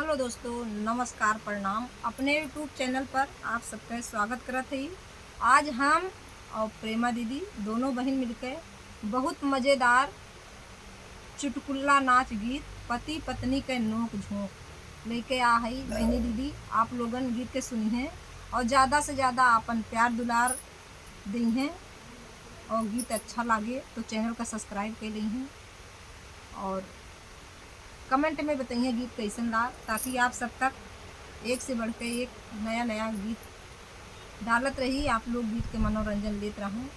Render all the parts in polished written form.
Hello दोस्तों, नमस्कार, प्रणाम। अपने यूट्यूब चैनल पर आप सबका स्वागत करत हई। आज हम और प्रेमा दीदी दोनों बहन मिलकर बहुत मज़ेदार चुटकुल्ला नाच गीत पति पत्नी के नोक झोंक लेके आ हई। बहनी दीदी आप लोगन गीत के सुनी हैं और ज़्यादा से ज़्यादा अपन प्यार दुलार दी हैं और गीत अच्छा लगे तो चैनल का सब्सक्राइब कर ली हैं और कमेंट में बताइए गीत कैसन ला, ताकि आप सब तक एक से बढ़ के एक नया नया गीत डालत रही। आप लोग गीत के मनोरंजन लेते रहें।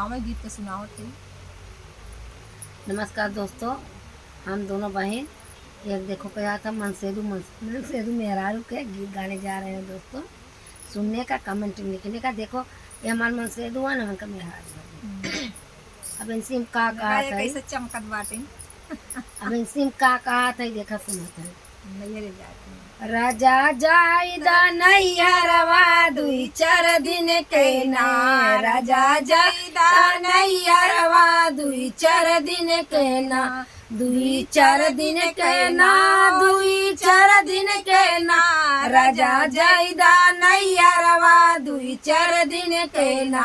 आवे गीत के सुनावत है। नमस्कार दोस्तों, हम दोनों बहन एक देखो कहा था मनसेदू मेहरारू के गीत गाने जा रहे हैं दोस्तों। सुनने का, कमेंट लिखने का। देखो ये हमारे मनसेदू है ना, उनका मेहरारू। अब इनसे हम का कहा था, कैसे चमकत बाटे। अब इनसे हम का कहा था, देखा सुना था। नैहरे जाते हैं। राजा जाइदा नैहरवा दुई चार दिन के ना, राजा जाइदा नैहरवा दुई चार दिन के ना, दुई चार दिन के ना, दुई चार दिन के ना, राजा जाइदा नैहरवा दुई चार दिन के ना,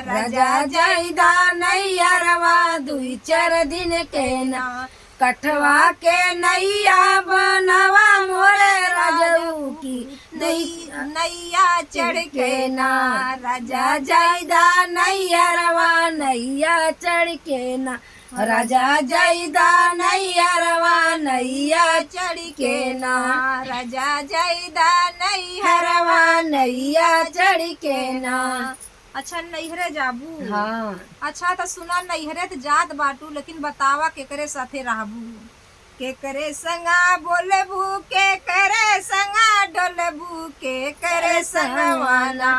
राजा जाइदा नैहरवा दुई चार दिन के ना, कठवा के नैया बनवा मोरे राजू की नैया चढ़ के ना, राजा जाइदा नैहरवा नैया चढ़ के ना, राजा जाइदा नैहरवा नैया चढ़ के ना, राजा जाइदा हरवा नैया चढ़ के ना। अच्छा, नैहरे जाबू। हाँ, अच्छा तो सुना, नैहरे तो जात बाटू, लेकिन बतावा केकरे साथे रहबू, केकरे संगा बोलबू, केकरे संगा डोलबू, केकरे संगवाना,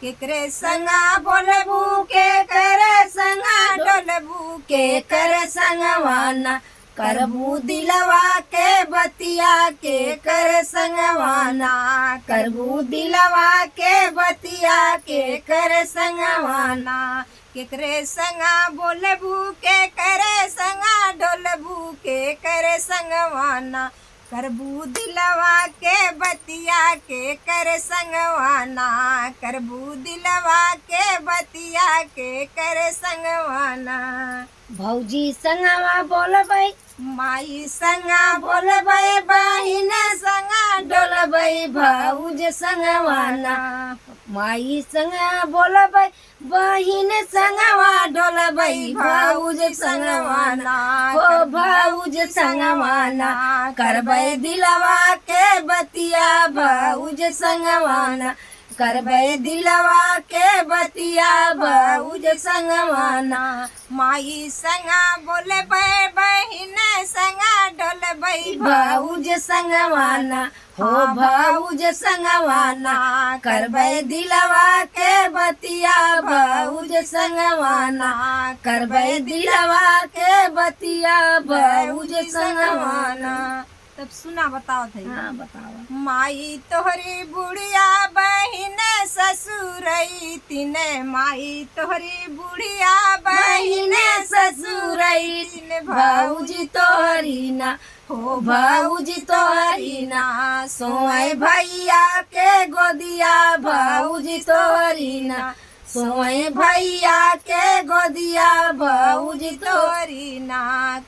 केकरे संगा बोलबू, केकरे संगा डोलबू, केकर संगवाना, करबू दिलवा के बतिया के कर संगवाना, करबू दिलवा के बतिया के कर संगवाना, केकरे संगा बोलबू, केकरे संगा डोलबू, केकरे संगवाना, करबू दिलवा के बतिया के कर संगवाना, करबू दिलवा के बतिया के कर संगवाना। भौजी संगवा बोलबै, माई संगा बोलबै, बहिन संगा डोलबै भौज संगवाना, माई संगा बोलबै, बहिन संगवा डोलबै भौज संगवाना, हो भौज संगवाना, करबै दिलवा के बतिया भौज संगवाना, करबै दिलवा के बतिया भौज संगवाना, माई संगा बोलबै, बहिन संगा डोलबै भौज संगवाना, हो भौज संगवाना, करबै दिलवा के बतिया भौज संगवाना, करबै दिलवा के बतिया भौज संगवाना। तब सुना, बताओ थे। हाँ बताओ। माई तोहरी बुढ़िया, बहिन ससुरई तिने, माई तोहरी बुढ़िया, बहिन ससुरई तिने, भौजी तोहरी ना, हो भौजी तोहरी ना, सोए भैया के गोदिया भौजी तोहरी ना, सोए भैया के गोदिया भौजी तोहरी ना,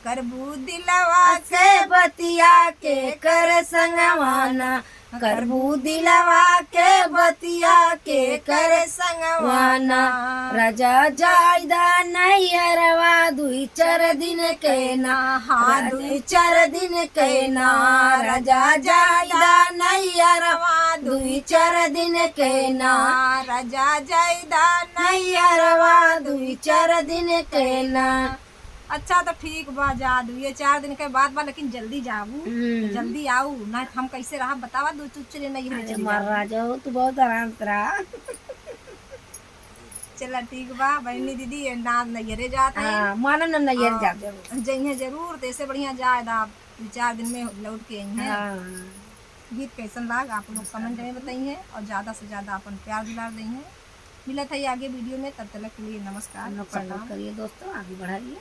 करबू दिलवा से बतिया के कर संगवाना, करबू दिलवा के बतिया के कर संगवाना, राजा जाइदा नैहरवा दुई चार दिन के ना, हाँ दुई चार दिन के ना, राजा जाइदा नैहरवा दुई चार दिन के ना, राजा जाइदा नैहरवा दुई चार दिन के ना। अच्छा तो ठीक बा, जा दू ये 4 दिन के बाद बा, लेकिन जल्दी जाबू, जल्दी आऊ ना, हम कैसे रहा बतावा। दो चुचरे नहीं है, मार राजा हो तू, बहुत आराम से रहा। चला ठीक बा। बहनी दीदी ना नैहरे जाता है, माना ना नैहर जा जरूर, जइहे जरूर, तो ऐसे बढ़िया जाए दा 4 दिन में लौट के आई हैं। गीत कैसन लाग आप लोग कमेंट में बताइए और ज़्यादा से ज़्यादा अपन प्यार दुलार दें। मिलत है आगे वीडियो में, तब तक के लिए नमस्कार, करिए दोस्तों, आगे बढ़ाइए।